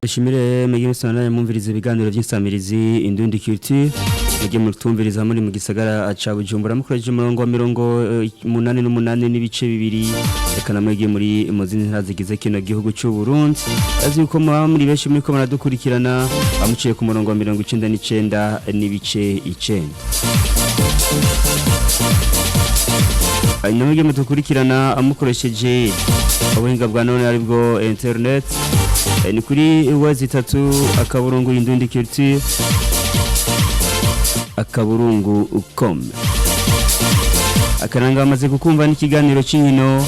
Ishimire mege musana mumviriza ibiganiro by'insamirizi Indundi Culture mege mutumviriza muri mu gisagara ca Bujumbura mukoreje umurongo wa 88 n'ibice bibiri ekana mege muri muzindi ntazigize kino gihugu cy'u Burundi azi uko muri benshi muri ko baradukurikirana amuciye ku murongo wa 99 n'ibice 9 Aynamege mutukurikirana amukoresheje ubuhinga bwa none aribwo internet ni kuri wazi 3 akaburungu Indundi Culture akaburungu.com akananga amaze gukumva n'ikiganiro cy'inkino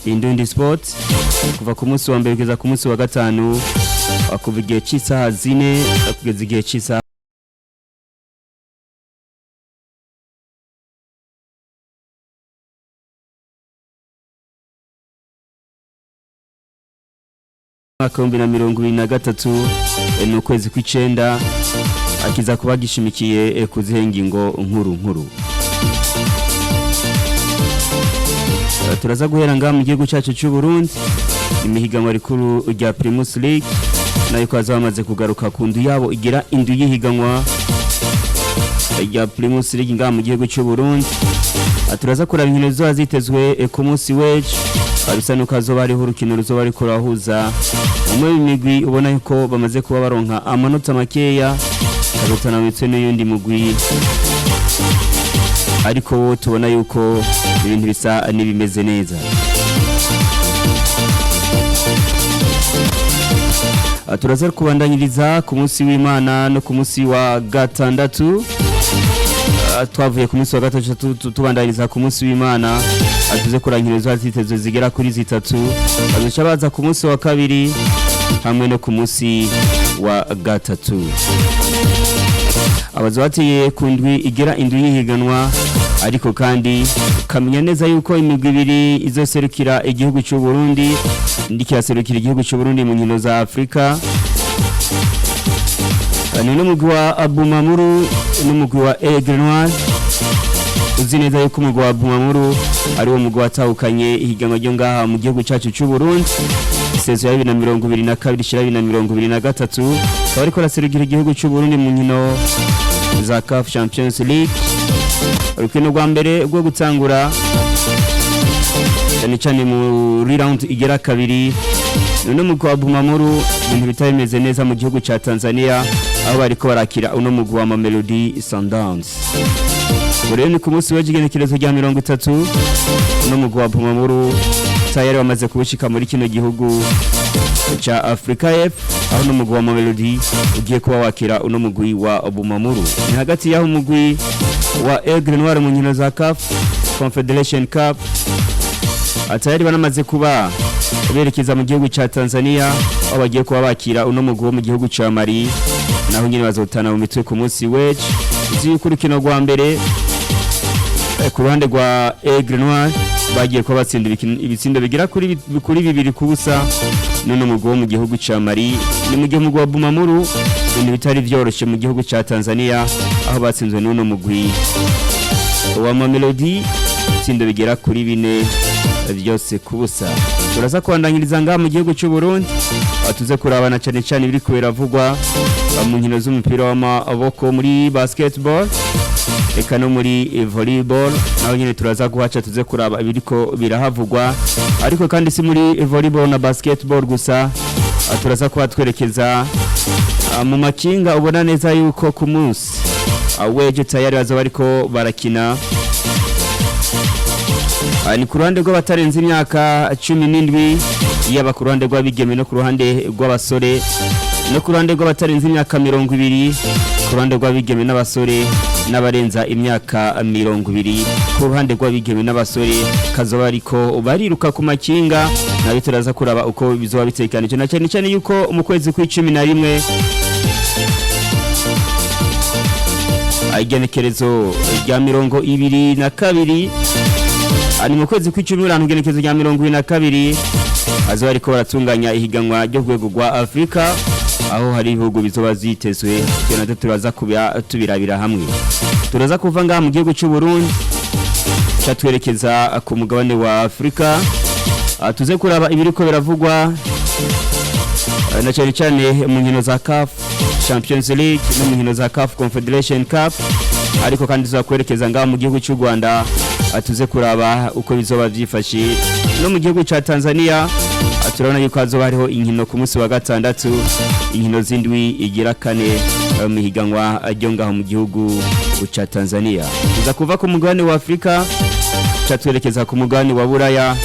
Indundi Sport kuva ku munsi wa mbere kugeza ku munsi wa gatanu akuva igihe cy'isaha 4 kugeza igihe cy'isaha mwaka 2023 no kwezi kw'icenda akiza kuba gishimikiye kuzihengingo nkuru turaza guhera nga mu gihugu cyacu cy'u Burundi imihiganwa rikuru rya Primus League nayo kwaza bamaze kugaruka ku ndu yabo igira indu yihiganwa rya Primus League nga mu gihugu cy'u Burundi turaza kuraba inkino zo zitezwe ku munsi w'ejo abisa nuko zo bari hurukino ruzo bari kurahuza umwe imigwi ubona yuko bamaze kuba baronka amanota makeya kagotana mitwe n'iyundi mugwi ariko tubona yuko ibintu bisa n'ibimeze neza turaza kubandanyiriza ku munsi w'Imana no ku munsi wa gatandatu twavuye ku munsi wa gatatu tubandanyiriza ku munsi w'Imana atuze kurangirizwa zitezo zigera kuri 3 bazoca baza ku munsi wa kabiri hamwe no ku munsi wa gatatu abazwatiye kundwi igera indu yihiganwa ariko kandi kamenya neza yuko imigwi ibiri izoserukira igihugu cy'u Burundi ndikiraserukira igihugu cy'u Burundi mu nkino za Afrika n'umugwi wa Abumamuru n'umugwi wa Aigle uzi neza yuko umugwi wa Abumamuru ari wo mugwi watahukanye ihiganwa ryo ngaha mu gihugu cyacu cy'u Burundi sezo ya 2022-2023 bari ko raserukira igihugu cy'u Burundi mu nkino za CAF Champions League urukino rwa mbere rwo gutangura cyane mu round igera kabiri none mugwi wa Abumamuru ibintu bitameze neza mu gihugu cya Tanzania aho bari ko barakira uno mugwi wa Mamelodi Sundowns Bure ni ku munsi w'igenekerezo rya 30 uno mugwi wa Abumamuru tayari bamaze kubushika muri kino gihugu cha Afrika F aho no mugwi wa Mamelodi ugiye kuba wakira uno mugwi wa Abumamuru ni hagati yaho mugwi wa Aigle mu nkino za CAF Confederation Cup atayari banamaze kuba berekeza mu gihugu cha Tanzania aho bagiye kuba bakira uno mugwi wo mu gihugu cha Mali naho nyine bazotana mu mitwe ku munsi w'ejo zikurikino rwa mbere ku ruhande rwa Aigle bagiye kuba batsinda ibitsindo bigira kuri 2-0 none mugwi wo mu gihugu cha Mali ni mu gihugu wa Abumamuru ibintu bitari byoroshye mu gihugu cha Tanzania aho batsinzwe none mugwi wa Mamelodi tsindo bigera kuri 4 byose kubusa turaza kwandangiriza nga mu gihugu cy'u Burundi atuze kurabana cyane biri kuberavugwa mu nkino z'umupira w'amaboko muri basketball eka no muri volleyball naho nyine turaza guhaca tuze kuraba ibiriko birahavugwa ariko kandi si muri volleyball na basketball gusa turaza kuba twerekeza mu makinga ubona neza yuko ku munsi weje tayari baza bariko barakina ni ku ruhande rw'abatarenze imyaka 17 yaba ku ruhande rw'abigeme no ku ruhande rw'abasore no ku ruhande rw'abatarenze imyaka 20 ku ruhande rw'abigeme n'abasore n'abarenza imyaka 20 ku ruhande rw'abigeme n'abasore kazoba ariko bariruka ku makinga na bitaraza kuraba uko bizoba bitekanije na cyane yuko mu kwezi kw'icumi igenekerezo rya 22 ani mu kwezi kw'icumi igenekerezo rya 22 azoba ariko baratunganya ihiganwa ryo rwego rwa Afrika aho hari ibihugu bizoba zitezwe cyo turaza tubirabira hamwe turaza kuva ngaha mu gihugu cy'u Burundi cyatwerekeza ku mugabane wa Afrika tuze kuraba ibiriko biravugwa na cyane cyane mu nkino za CAF Champions League no mu nkino za CAF Confederation Cup, ariko kandi tuzakwerekeza ngaho mu gihugu cy'u Rwanda atuze kuraba uko bizoba byifashe no mu gihugu cya Tanzania. Turabona yuko hazoba hariho inkino ku munsi wa gatandatu, inkino zindwi igira kane mu higanwa ryo ngaho mu gihugu cya Tanzania. Tuza kuva ku mugabane wa Afrika cyatwerekeza ku mugabane wa Buraya,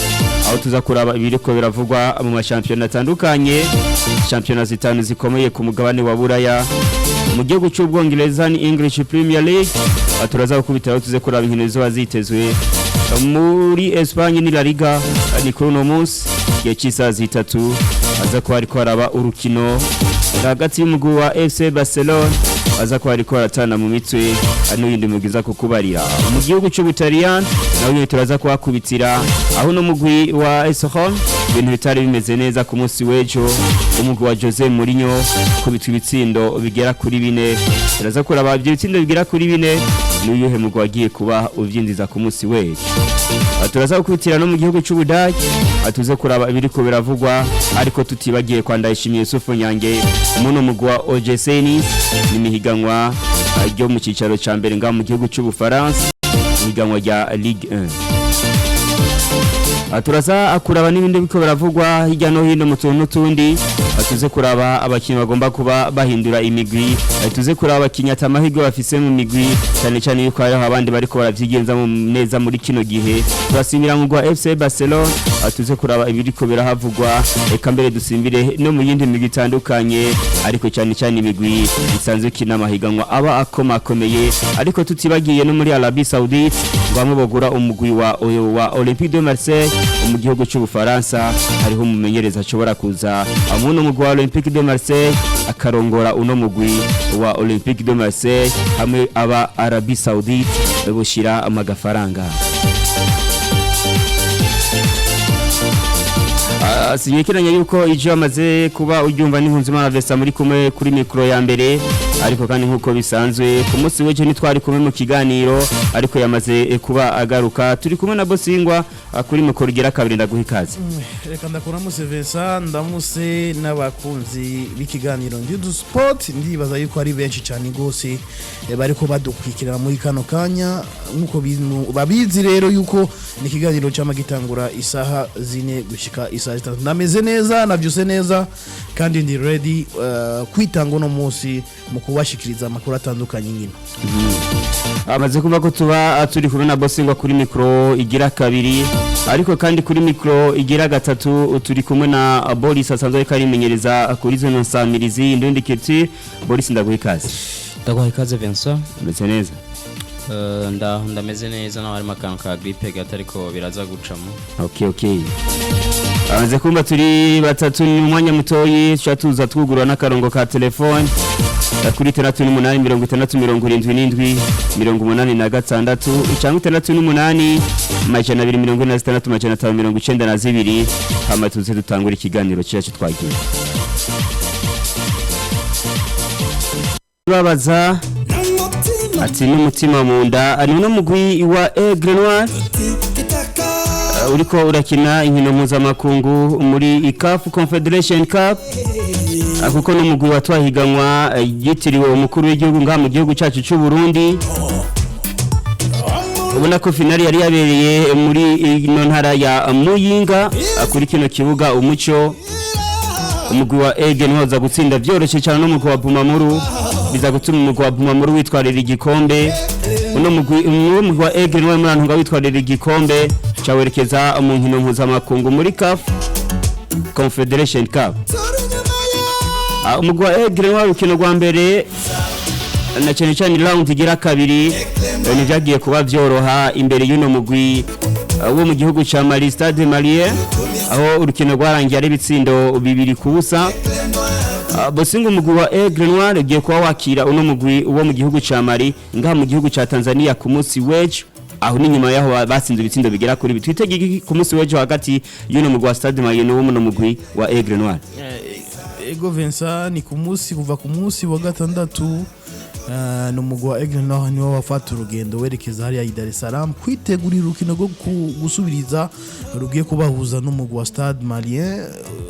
aho tuza kuraba ibiriko biravugwa mu mashampiyona atandukanye, shampiyona zitanu zikomeye ku mugabane wa Buraya. Mu gihugu cy'Ubwongereza ni English Premier League, turaza gukubitiraho tuze kuraba inkino zo bazitezwe. Muri Espagne ni La Liga, ni kuri uno munsi ya cy'isaha 3 aza ko ariko araba urukino hagati y'umugwi wa FC Barcelona, aza ko ariko aratana mu mitwe n'uyindi mugiza kukubarira. Mu gihugu cy'Ubutaliyani nawe turaza kuhakubitira aho no mugwi wa AS Roma ibintu bitari bimeze neza ku munsi w'ejo. Umugwi wa Jose Mourinho kubitwa ibitsindo bigera kuri 4, turaza kuraba ibyo bitsindo bigera kuri 4 n'uyuhe mugwi wagiye kuba uvyindiza ku munsi w'ejo. Turaza gukubitira no mu gihugu cy'Ubudage, atuze kuraba ibiriko biravugwa, ariko tutibagiye kwandayishimiye Yusufu Nyange umuno mugwi wa OGC Nice n'imihiganwa ryo mu cicaro ca mbere ngaho mu gihugu cy'Ubufaransa, imihiganwa rya Ligue 1. Turaza akuraba n'ibindi biko biravugwa hirya no hino mu tuntu tundi, atuze kuraba abakinyi bagomba kuba bahindura imigwi, atuze kuraba abakinyata amahirwe bafise mu migwi, cyane cyane yuko hariho abandi bariko baravyigenza mu neza muri kino gihe. Turasimira mu gwa FC Barcelona, atuze kuraba ibiriko birahavugwa, eka mbere dusimbire no mu yindi migwi itandukanye, ariko cyane cyane imigwi isanzwe kina amahiganwa aba akomakomeye. Ariko tutibagiye no muri Arabie Saoudite bamwe bogura umugwi wa Olympique de Marseille mu gihugu cy'Ubufaransa, hariho umumenyereza ashobora kuza amuno mugwi wa Olympique de Marseille akarongora uno mugwi wa Olympique de Marseille hamwe aba Arabie Saoudite bushira amagafaranga. Sinyekiranya yuko ije amaze kuba uryumva n'Impunzimana Vesta muri kumwe kuri mikro ya mbere, ariko kandi nkuko bisanzwe ku munsi w'ejo nitwari kumwe mu kiganiro, ariko yamaze kuba agaruka. Turi kumwe na Bosingwa kuri mikoro gira kabiri, ndaguha ikaze. Reka ndakora muse Vesta, ndamuse n'abakunzi b'ikiganiro Ndidu Sport, ndibaza yuko ari benshi cyane gose bariko badukwikirana muri kano kanya, nkuko babizi rero yuko ni kiganiro cy'amagitangura isaha 4 gushika isaha 3. Nameze neza, navyuse neza, kandi ndi ready kwitanga no munsi mu kubashikiriza amakuru atandukanye nyine. Amaze kuva ko tuba turi kumwe na Bosingwa kuri mikro igira kabiri, ariko kandi kuri mikro igira gatatu turi kumwe na Boris asanzwe karimenyereza kuri zone nsamirizi Ndundi Kiti. Boris, ndaguha ikaze. Ndaguha ikaze Vincent. Meze neza? Ndameze neza, naho harimo akantu ka grippe gato ariko biraza gucamo. Okay. Amaze kumva turi batatu ni umwanya mutoyi, tuza twugurura n'akarongo ka telefone kuri 38 cyangwa 38 hama tuze dutangura ikiganiro cyacu twagiye. Babaza ati n'umutima mu nda, ari no mugwi wa Aigle uriko urakina inkino mpuzamakungu muri CAF Confederation Cup, kuko no mugwi watwahiganwa yitiriwe umukuru w'igihugu ngaha mu gihugu cyacu cy'u Burundi. Ubona ko finali yari yabereye muri ino ntara ya Muyinga kuri kino kibuga Umuco. Umugwi wa Aigle waza gutsinda byoroshye cyane no mugwi wa Bumamuru, biza gutuma umugwi wa Bumamuru witwarira igikombe. Uno mugwi wa Aigle muri antunga witwarira igikombe cyawerekeza mu nkino mpuzamakungu muri CAF Confederation Cup. Umugwi wa Aigle urukino rwa mbere na cyane cyane round igira kabiri nivyagiye kuba byoroha imbere y'uno mugwi wo mu gihugu cya Mali, Stade Malien, aho urukino rwarangiye ari bitsindo 2-0. Bosingo umugwi wa Aigle ugiye kuba wakira uno mugwi wo mu gihugu cya Mali ngaha mu gihugu cya Tanzania ku munsi w'ejo, aho ni nyuma yaho basinze ibitsindo bigera kuri bitwitege ku munsi w'ejo hagati y'uno mugwi wa Stade Malien wo mu mugwi wa Aigle. Ego Vincent, ni ku munsi kuva ku munsi wa gatandatu n'umugwi wa Aigle naho niwo wafata urugendo werekeza hariya i Dar es Salaam kwitegurira urukino rwo gusubiriza rugiye kubahuza n'umugwi wa Stade Malien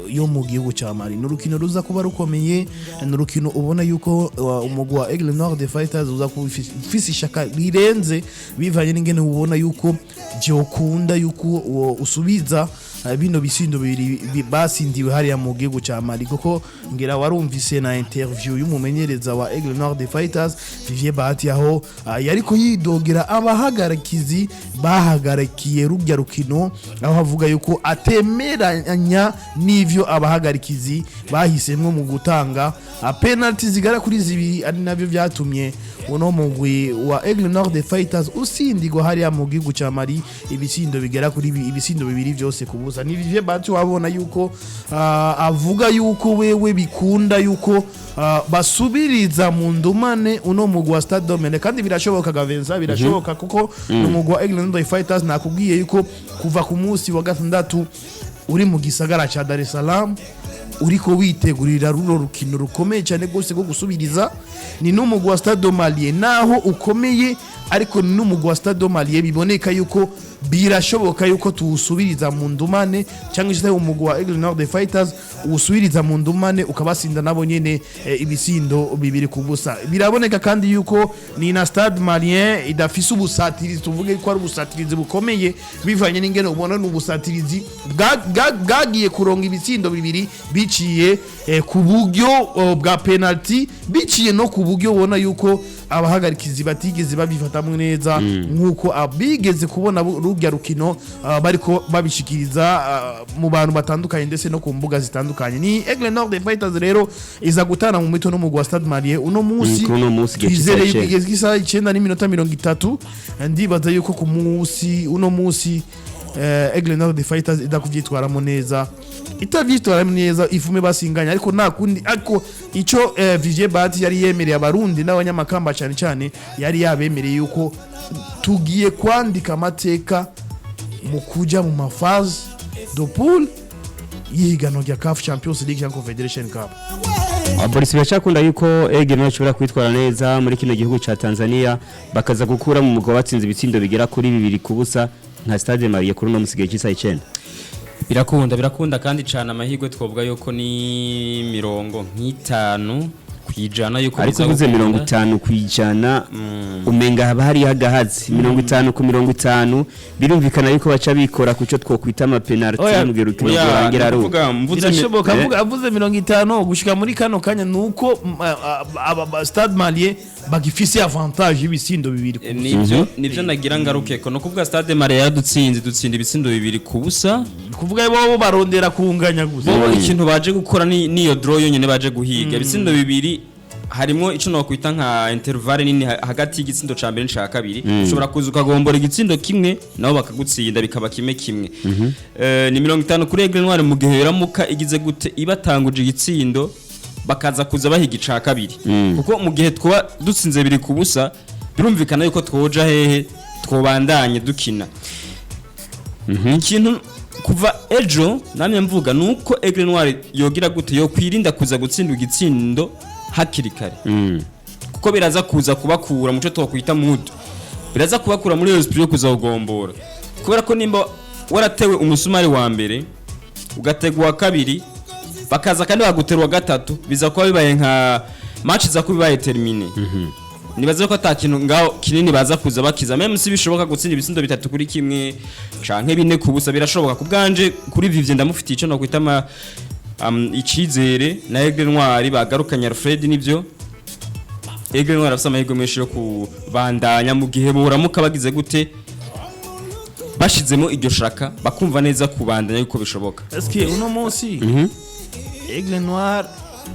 yo mu gihugu cya Mali. N'urukino ruza kuba rukomeye, n'urukino ubona yuko umugwi wa Aigle Nord the Fighters uza kufisa ishaka rirenze bivanye n'ingene ubona yuko byokunda yuko usubiza bino bisindo bibiri basindiwe hariya mu gihugu cya Mali, kuko ngira warumvise na interview y'umumenyereza wa Aigle Nord the Fighters Vivier Bahati aho yariko yidogera abahagarikizi bahagarikiye rujya rukino, aho havuga yuko atemeranya n'ivyo abahagarikizi bahisemwe mu gutanga penalty zigara kuri zibiri, ari navyo vyatumye uno mugwi wa Aigle Nord the Fighters usindigwa hariya mu gihugu cya Mali ibisindo bigera kuri ibisindo bibiri byose kubuza. Ni Vivier Bahati wabona yuko avuga yuko wewe bikunda yuko basubiriza mu ndumane uno mugwi wa Stade Malien, kandi birashoboka Gavenza, birashoboka kuko n'umugwi wa Aigle Nord the Fighters nakubwiye yuko kuva ku munsi wa gatandatu uri mu gisagara cha Dar es Salaam uriko witegurira runo rukino rukomeye cyane gose go gusubiriza. Ni n'umugwi wa Stade Malien naho ukomeye, ariko ni n'umugwi wa Stade Malien biboneka yuko birashoboka yuko tuusubiriza mu ndumane, cyangwa se umugwi wa Aigle Nord the Fighters usubiriza mu ndumane ukabasinda nabo nyene ibisindo bibiri kubusa. Biraboneka kandi yuko ni na Stade Malien idafise ubusatirizi, tuvuge ko ari ubusatirizi bukomeye bivanye n'ingene ubona n'ubusatirizi bwagiye kuronga ibisindo bibiri biciye ku buryo bwa penalty, biciye no ku buryo ubona yuko abahagarikizi batigeze babifatamwe neza nkuko abigeze kubona rujya rukino bariko babishikiriza mu bantu batandukanye ndetse no ku mbuga zitandukanye. Ni Aigle Nord the Fighters rero iza gutana mu mito no mu Stade Malien uno munsi izere igeza 9:30, ndibaza yuko ku munsi uno munsi Aigle Nord the Fighters idakuvyitwaramo neza, itavyitwaramo neza ifume basinganya, ariko nakundi ariko ico Vivier Bahati yari yemereye abarundi n'abanyamakamba cyane cyane yari yabemereye yuko tugiye kwandika amateka mu kuja mu mafaze do pool yigano rya CAF Champions League cyangwa Confederation Cup. Abolisi bashakunda yuko Aigle Nord ishobora kwitwara neza muri kino gihugu ca Tanzania bakaza gukura mu mugwa batsinze ibitsindo bigera kuri 2 kubusa nka Stade Malien kuri no musigaye cyisa 9. Birakunda kandi cyane amahirwe twovuga yuko ni 50 kwijana yuko ariko uvuze 50 kwijana umenga haba hari hagahazi 50 ku 50 birumvikana yuko baca bikora kuco twokwita ama penalty mu gihe rukino rwangira aro birashoboka avuze 50 gushika muri kano kanya nuko Stade Malien bagifise avantage y'ibisindo bibiri nivyo nagira ngaruke ko no kuvuga Stade Malien dutsinda ibisindo bibiri kubusa, kuvuga bo barondera kunganya gusa ikintu baje gukora niyo draw yonyene baje guhiga ibisindo bibiri. Harimo ico no kwita nka intervalle nini hagati y'igitsindo ca mbere n'ca kabiri, ushobora kuzuka gombora igitsindo kimwe nabo bakagutsinda bikaba kimwe ni 50 kuri Aigle Noir mu gihe yaramuka igize gute ibatanguje igitsindo bakaza kuza bahiga ica kabiri, kuko mu gihe twa dutsinze biri kubusa birumvikana yuko twoja hehe twobandanye dukina. Ikintu kuva ejo namye mvuga nuko Aigle Noir yogira gute yo kwirinda kuza gutsinda igitsindo hakiri kare, kuko biraza kuza kubakura muco twakwita mood, biraza kubakura muri esprit yo kuza ugombora, kubera ko nimba waratewe umusumari wa mbere ugategwa kabiri bakaza kandi baguterwa gatatu biza kuba bibaye nka match za kubibaye termine. Nibaza ko atakintu ngaho kinini baza kuza bakiza, même si bishoboka gutsinda ibisindo bitatu kuri kimwe canke bine kubusa birashoboka. Kubganje kuri Vivye ndamufitiye ico no kwita icizere na Aigle Noir bagarukanya Alfred, nivyo Aigle Noir afite amahirwe menshi yo kubandanya mu gihe boramuka bagize gute bashizemo iryo shaka bakumva neza kubandanya yuko bishoboka. Eske uno munsi Aigle Noir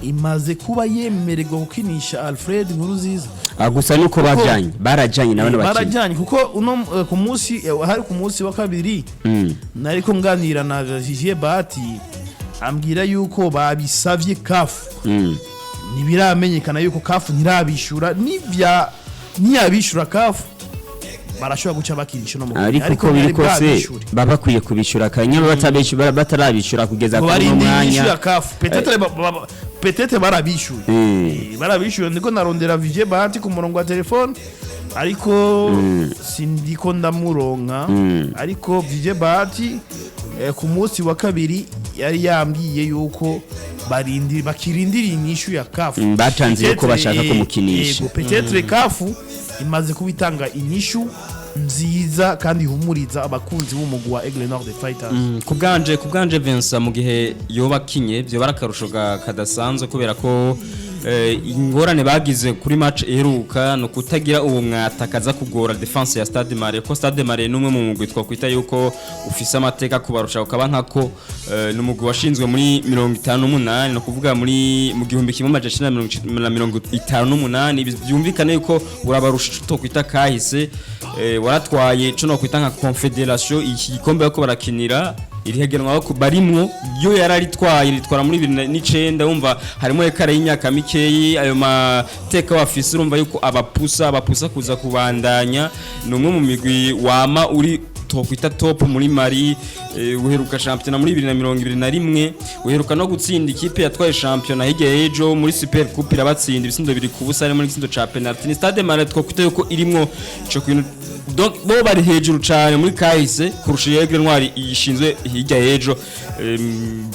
imaze kuba yemererwa gukinisha Alfred Nkuruziza gusa nuko barajanye nabana bakina barajanye kuko uno ku munsi hari ku munsi wa kabiri nariko nganira na Vivier Bahati ambwira yuko babisavye CAF nibiramenyekana yuko CAF ntirabishura niyabishura CAF barashobora guca bakinisha no mu ariko biri kose baba kwiye kubishura kanya batabishura batarabishura kugeza ku mwanya CAF peut-être peut-être barabishuye barabishuye ndiko narondera Vije Bahati ku murongo wa telefone ariko sindiko ndamuronka ariko Vije Bahati ku munsi wa kabiri yari yambwiye yuko bakirindira inyishu ya kafu batanze yuko bashaka kumukinisha peut-être kafu imaze kubitanga inyishu nziza kandi humuriza abakunzi b'umugwi wa Aigle Nord Fighters. Kubganje Vincent mu gihe yoba kinye byo barakarusho kadasanzwe kubera ko ingorane bagize kuri match iheruka no kutagira uwo mwatakaza kugora defense ya Stade Malien ko Stade Malien numwe mu mugwi twakwita yuko ufise amateka kubarusha ukaba nkako n'umugwi washinzwe muri 58 no kuvuga muri mu gihumbi kimwe amajana 58 byumvikane yuko urabarusha twakwita kahise waratwaye cyo no kwita nka confederation iki gikombe bako barakinira irihegenwa ko barimwo yo yararitwaye ritwara muri 2009 wumva harimo ekara y'imyaka mikeyi ayo mateka wafise urumva yuko abapusa kuza kubandanya numwe mu migwi wama uri tokwita top muri Mali uheruka champion muri 2021 uheruka no gutsinda ikipe yatwaye champion Aigle ejo muri Super Coupe irabatsinda ibisindo biri kubusa ari muri gisindo ca penalty ni Stade Malien twakwita yuko irimwo cyo kwino donc bo bari hejuru cyane muri kahise kurusha Aigle Ntwari yishinzwe hirya ejo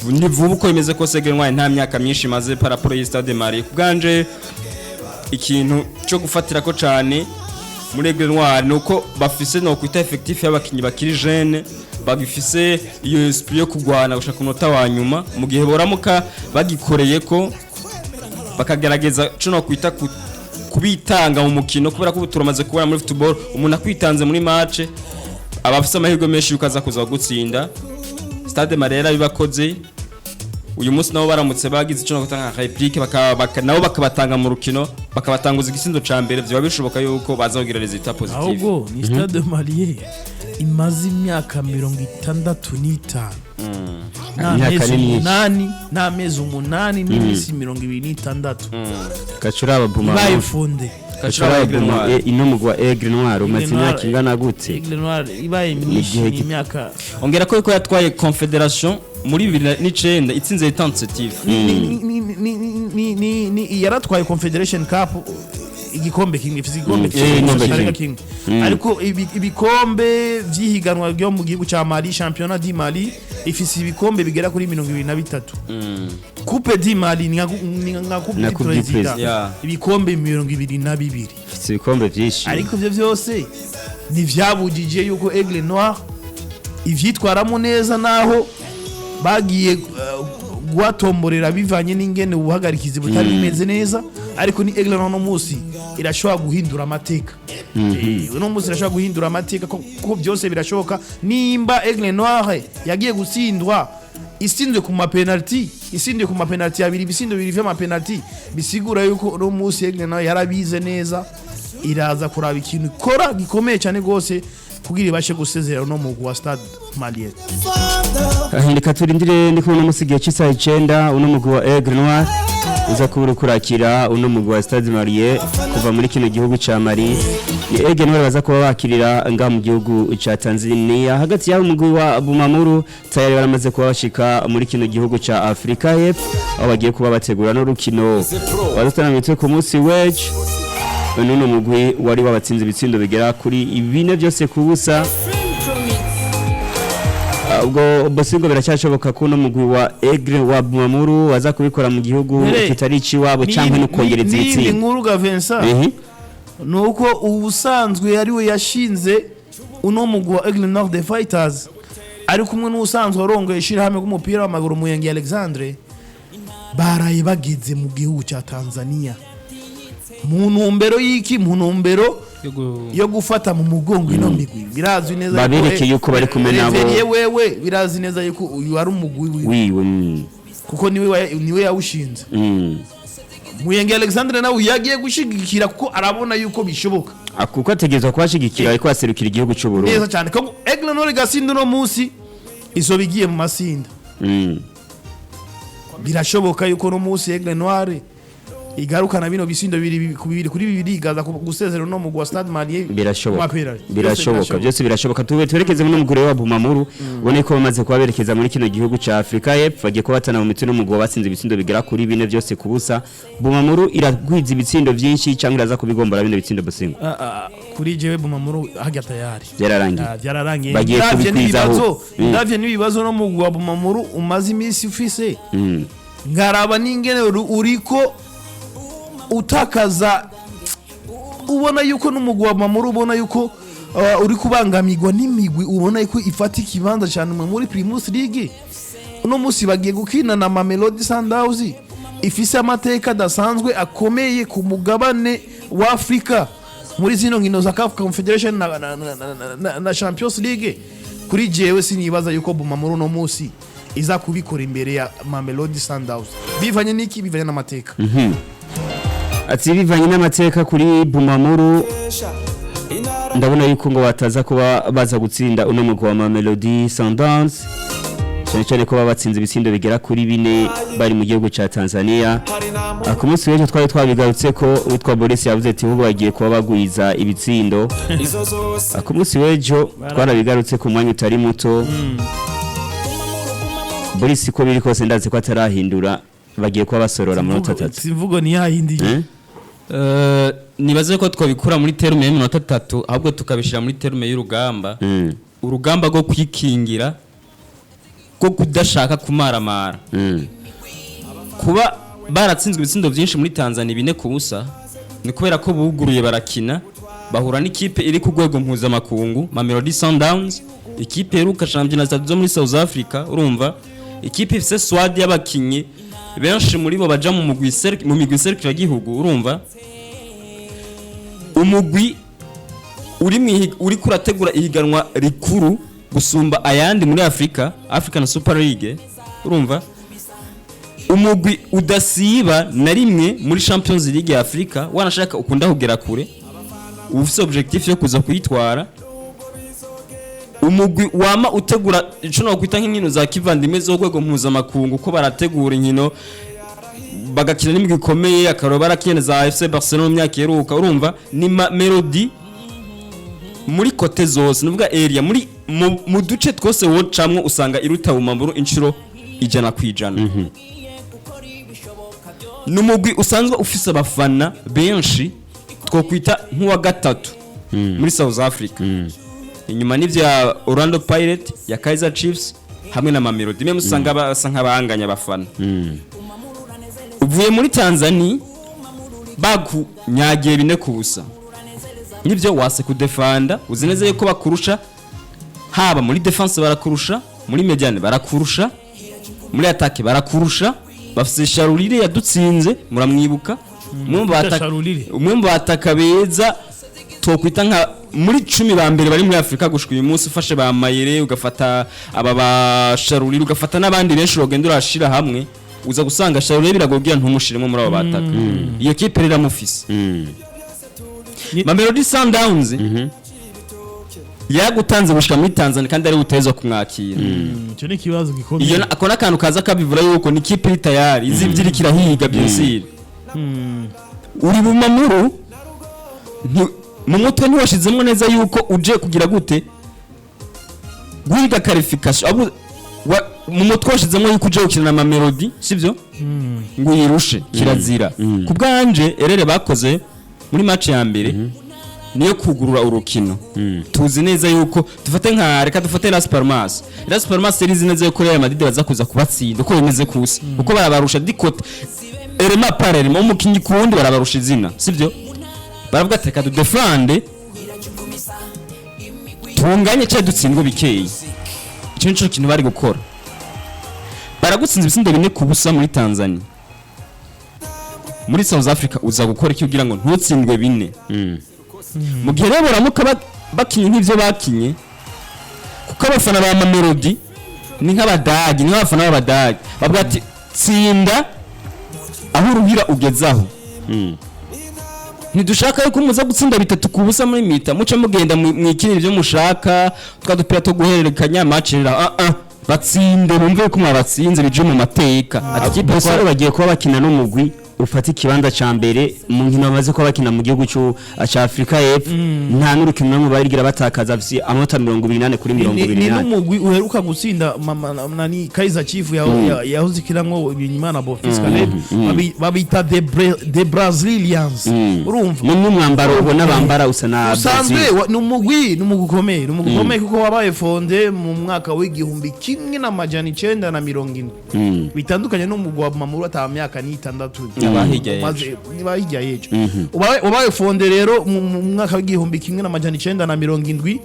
ni vuba uko imeze ko Aigle Ntwari nta myaka myinshi maze paraporo ya Stade Malien kubganje ikintu cyo gufatira ko cyane muri Aigle Ntwari nuko bafise no kwita effectif y'abakinyi bakiri jeune bagifise iyo esprit yo kugwana gushaka unota wa nyuma mu gihe boramuka bagikoreye ko bakagerageza cyo no kwita kubitanga mu mukino kubera ko turamaze kubona muri football umuntu akwitanze muri match abafise amahirwe menshi yukaza kuza gutsinda Stade Malien bibakoze uyu munsi nabo baramutse bagize cyo gutanga réplique nabo bakabatanga mu rukino bakabatanguza igisindo ca mbere byo bishoboka yuko bazagira resultat positive ahubwo ni Stade Malien imaze imyaka 65 n'amezi 8 n'imisi 26 Kacura ababuma bayifunde Kacura ino mugwa Aigle Ntwari umaze imyaka ingana gute Aigle Ntwari ibaye myinshi imyaka ongera ko yatwaye confederation muri 2009 itsinze tentative ni yaratwaye confederation cup igikombe kimwe kimwe ariko ibikombe vyihiganwa byo mu gihugu ca Mali championnat du Mali ifise ibikombe bigera kuri 23 coupe du Mali ni nka coupe du president ibikombe 22 ifise ibikombe vyinshi ariko ivyo vyose ni vyabujije yuko Aigle Noir ivyitwaramo neza naho bagiye guatomborera bivanye n'ingene ubuhagarikizi butari bimeze neza ariko ni Aigle no musi irashobora guhindura amateka no musi irashobora guhindura amateka ko byose birashoboka nimba Aigle Noir yagiye gutsindwa isindwe ku mapenalty abiri bisindo biri vya mapenalty bisigura yuko no musi Aigle Noir yarabize neza iraza kuraba ikintu ikora gikomeye cyane gose kugira ibashe gusezera no mu gwa Stade Malien ahindika turindire ndi kubona musigiye cy'isaha 9 uno mugwi wa Aigle Noir uza kubura kurakira uno mugwi wa Stade Malien kuva muri kino gihugu ca Mali ni Aigle Noir baza kuba bakirira nga mu gihugu ca Tanzania hagati y'aho umugwi wa Bumamuru tayari baramaze kuba bashika muri kino gihugu ca Afrika y'Epfo aho bagiye kuba bategura no rukino warutanamitswe ku munsi w'ejo nuno mugwi wari wabatsinze ibitsindo bigera kuri 4 byose kubusa ubwo bosingo biracyashoboka ko no mugwi wa Aigle wa Bumamuru waza kubikora mu gihugu kitari ci wabo cyangwa no kongereza ibitsindo ni nkuru ga Vincent nuko ubusanzwe ari we yashinze uno mugwi wa Aigle Nord Fighters ari kumwe n'ubusanzwe warongoye ishirahamwe k'umupira w'amaguru Muyengi Alexandre baraye bagize mu gihugu cya Tanzania mu ntumbero y'iki mu ntumbero yo gufata mu mugongo ino migwi birazwi neza babireke yuko bari kumwe nabo wewe birazi neza yuko uyu ari umugwi wiwe kuko niwe yawushinze Muyengi Alexandre nawe yagiye gushigikira kuko arabona yuko bishoboka kuko ategerezwa kubashigikira ariko aserukira igihugu cy'u Burundi neza cyane ko Aigle Noir gasinda no munsi izo bigiye mu masinda birashoboka yuko no munsi Aigle Noir igarukana bino bisindo bibiri kuri bibiri igaza gusezera no mu Stade Malien birashoboka byose birashoboka twerekeze mu mugure wa Bumamuru ubone ko bamaze kuba berekeza muri kino gihugu ca Afrika y'Epfo bagiye ko batana mu mitwe n'umugabo batsinze ibitsindo bigera kuri bine byose kubusa Bumamuru iragwiza ibitsindo byinshi cyangwa iraza kubigombora bino bitsindo basingo kuri jewe Bumamuru hajya tayari byararangiye bagiye kubikwizaho ndavye n'ibibazo no mu gwa Bumamuru umaze iminsi ufise ngaraba n'ingene uriko utakaza ubona yuko n'umugwa Bumamuru ubona yuko uri kubangamirwa n'imigwi ubona yuko ifata ikibanza cyane muri Primus League uno musi bagiye gukina na Mamelodi Sundowns ifise amateka dasanzwe akomeye ku mugabane wa Afrika muri zino nkino za CAF Confederation na Champions League kuri jewe sinibaza yuko Bumamuru no musi iza kubikora imbere ya Mamelodi Sundowns bivanye n'iki bivanye n'amateka ati bivanye n'amateka kuri Bumamuru ndabona yuko ngo bataza kuba baza gutsinda uno mugwa wa Mamelodi Sundowns cyane ko babatsinze ibitsindo bigera kuri bine bari mu gihugu ca Tanzania ku munsi w'ejo twari twabigarutse ko witwa Boris yavuze ati ubu bagiye kuba bagwiza ibitsindo ku munsi w'ejo twarabigarutse ku mwanya utari muto Boris ko biri kose ndazi ko atarahindura bagiye kuba basorora mu minota 3 simvugo ni yahindiye nibaze ko twabikura muri terme y'iminota 3 ahubwo tukabishira muri terme y'urugamba urugamba rwo kwikingira ko kudashaka kumaramara kuba baratsinzwe ibitsindo byinshi muri Tanzania bine kubusa ni kubera ko buguruye barakina bahura n'ikipe iri ku rwego mpuzamakungu Mamelodi Sundowns ikipe iruka champions zo muri South Africa urumva ikipe ifise swad y'abakinyi benshi muri bo baja mu mugwi serukira gihugu urumva umugwi uri kurategura ihiganwa rikuru gusumba ayandi muri African Super League urumva umugwi udasiba na rimwe muri Champions League ya Afrika wanashaka ukunda kugera kure ufise objectif yo kuza kuyitwara umugwi wama utegura ico no kwita nk'inkino za kivandimwe zo rwego mpuzamakungu ko barategura inkino bagakina n'imigwi ikomeye akaro barakinye za FC Barcelona mu myaka yeruka urumva ni Melody muri kote zose nuvuga area muri mu duce twose wocamwe usanga iruta Bumamuru inshuro ijana kwijana numugwi usanzwe ufise abafana benshi twokwita nk'uwa gatatu muri South Africa inyuma n'ivyo ya Orlando Pirates ya Kaizer Chiefs hamwe na Mamelodi meme usanga basa nk'abanganya abafana uvuye muri Tanzania bakunyagiye bine kubusa nivyo wase kudefanda uzineze yuko bakurusha haba muri defense barakurusha muri mediane barakurusha muri attaque barakurusha bafise Sharulire yadutsinze muramwibuka umwe bataka beza tokwita nka muri 10 ba mbere bari muri Afrika gushika uyu munsi ufashe ba Mayere ugafata aba ba Sharulire ugafata nabandi benshi rogenda urashira hamwe uza gusanga Sharulire biragogira ntumushiremo muri abo bataka iyo kipe rira mufise Mamelodi Sundowns yagutanze gushika muri Tanzania kandi ari uteza kumwakira cyo ni kibazo gikomeye iyo akona kantu kaza kabivura yuko ni kipe iri tayari izivyirikira higa byose uri Bumamuru mu mutwe ntiwashizemo neza yuko uje kugira gute guhiga qualification mu mutwe washizemo yuko uje gukina na Mamelodi sivyo ngo yirushe kirazira kubwanje erere bakoze muri match ya mbere niyo kugurura urukino tuzi neza yuko dufate nka reka dufate Las Palmas serizi neza yuko Real Madrid baza kuza kubatsinda uko bimeze kusa uko barabarusha dikote erema parere mu mukinyi kundi barabarusha izina sivyo baravuga ati reka defende tunganye cyo dutsindwe bikeyi icyo nico kintu bari gukora baragutsinze ibitsindo bine kubusa muri Tanzania muri South Africa uza gukora iki kugira ngo ntutsindwe bine mu gihe rero baramuka bakinye nk'ivyo bakinye kuko abafana ba Mamelodi ni nk'abadagi ni nk'abafana b'abadagi bavuga ati tsinda aho uruhira ugezaho ntidushaka yuko muza gutsinda bitatu kubusa muri mita muce mugenda mwikinira ivyo mushaka twadupira to guhererekanya match batsinde bumve ko mwabatsinze bije mu mateka ati kipe bagiye kuba bakina n'umugwi ufata ikibanza ca mbere mu nkino bamaze ko bakina mu gihugu ca Afrika y'Epfo nta n'urukino rumwe barigira batakaza afisi amanota 28 kuri 28 ni n'umugwi uheruka gutsinda nani Kaizer Chiefs yahoze kirango Binyimana Bofiska babita the Brazilians urumva n'umwambaro ubona bambara usa na usanzwe n'umugwi ukomeye kuko wabaye fonde mu mwaka w'igihumbi kimwe n'amajana 970 bitandukanye n'umugwi wa Mamuru atamyaka ni 6 bahijya yejo ubaye fonde rero mu mwaka w'igihumbi kimwe n'amajana 970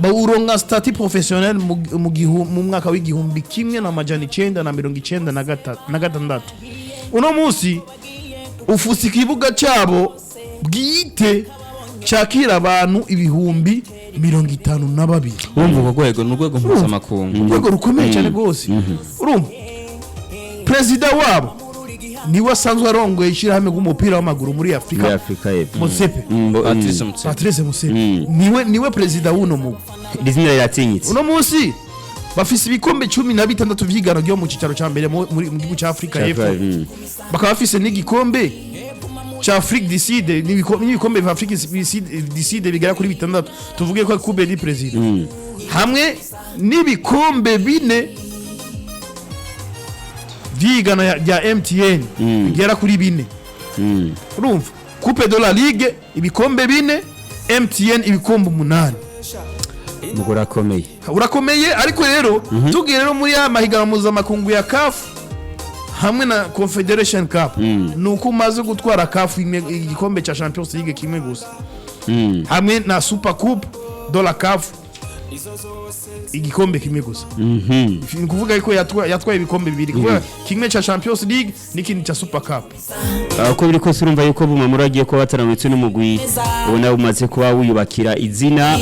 bawuronga stati professionnel mu mwaka w'igihumbi kimwe n'amajana 996 uno munsi ufusi kibuga cyabo bwite cyakira abantu ibihumbi 52 urumva urwego n'urwego mpuzamakungu urwego rukomeye cyane rwose urumva president wabo niwe asanzwe arongoye ishyirahamwe ry'umupira w'amaguru muri Afrika Musepe Patrice Musepe niwe president w'uno mugwi izina riratsinyitse uno munsi bafise ibikombe 16 vy'igano ryo mu cicaro ca mbere mu gihugu ca Afrika y'Epfo bakaba bafise n'igikombe cha Afrique du Sud n'ibikombe vya Afrique du Sud bigera kuri 6 tuvuge ko Coupe du President hamwe n'ibikombe 4 vy'igano ya MTN bigera kuri 4 urumva Coupe de la Ligue ibikombe 4 MTN ibikombe 8 urakomeye ariko rero tugiye rero muri ya mahiganwa mpuzamakungu ya CAF hamwe na Confederation Cup nuko umaze gutwara CAF igikombe cha Champions League kimwe gusa hamwe na Super Coupe de la CAF igikombe kimwe gusa ni kuvuga ko yatwaye ibikombe bibiri kuvuga kimwe cha Champions League n'ikindi cha Super Cup uko biri kose urumva yuko Bumamuru agiye kuba bataramutse n'umugwi ubona umaze kuba wiyubakira izina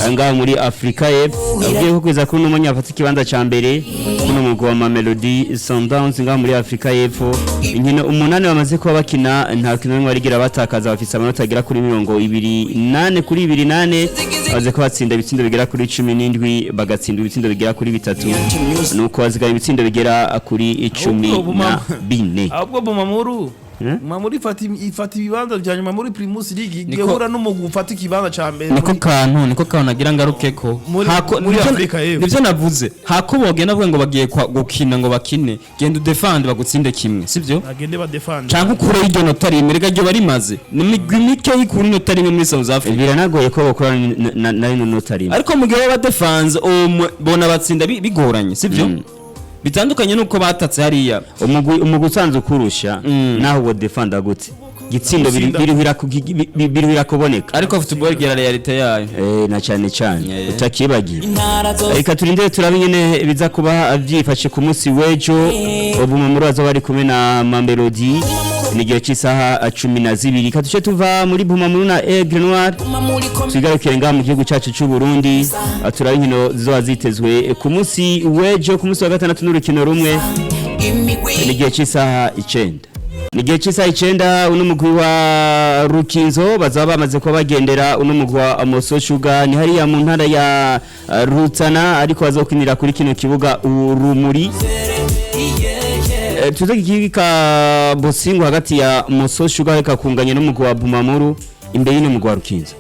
anga muri Afrika y'Epfo agiye kukweza ko n'umunya afata ikibanza ca mbere kuno mugwi wa Mamelodi Sundowns nga muri Afrika y'Epfo inkino 8 bamaze kuba bakina nta kintu rumwe barigira batakaza bafise amanota agera kuri 28 kuri 28 baze ko batsinda ibitsindo bigera kuri 17 bagatsinda ibitsindo bigera kuri 3 nuko bazigaye ibitsindo bigera kuri 14 ahubwo Bumamuru Mamuri ifati ibibanza bya nyuma muri Primus League gehura n'umugwi ufata ikibanza ca mbere niko kantu nagira ngarukeko muri Afrika y'Epfo nivyo navuze hako bogenda bwe ngo bagiye gukina ngo bakine genda defend bagutsinde kimwe sivyo agende ba defend canke ukure iryo nota rimwe rega ryo bari maze nimigwi mike y'ikuri nota rimwe muri South Africa biranagoye ko bakora na nota rimwe ariko mu gihe ba defense bona batsinda bigoranye sivyo bitandukanye nuko batatse hariya umugwi usanzwe kurusha naho wo defenda gute gitsindo biri kuboneka ariko football gira realite yayo na cyane utakibagira reka turinde turabinye biza kuba byifashe ku munsi wejo Bumamuru azo bari kumwe na Mamelodi nigiye cy'isaha 12 katuce tuva muri Bumamuru na Aigle Noir tugarukire nga mu gihugu cyacu cy'u Burundi turabinkino zo zitezwe ku munsi wejo ku munsi wa gatandatu n'urukino rumwe nigiye cy'isaha 9 nigiye cy'isaha 9 uno mugwi wa Rukinzo bazaba bamaze ko bagendera uno mugwi wa Amoso Sugar ni hariya mu ntara ya Rutana ariko bazokinira kuri kino kibuga urumuri tuzagikika bosingo hagati ya Moso Sugar kakunganye n'umugwi wa Bumamuru imbere y'ino mugwi wa Rukinzo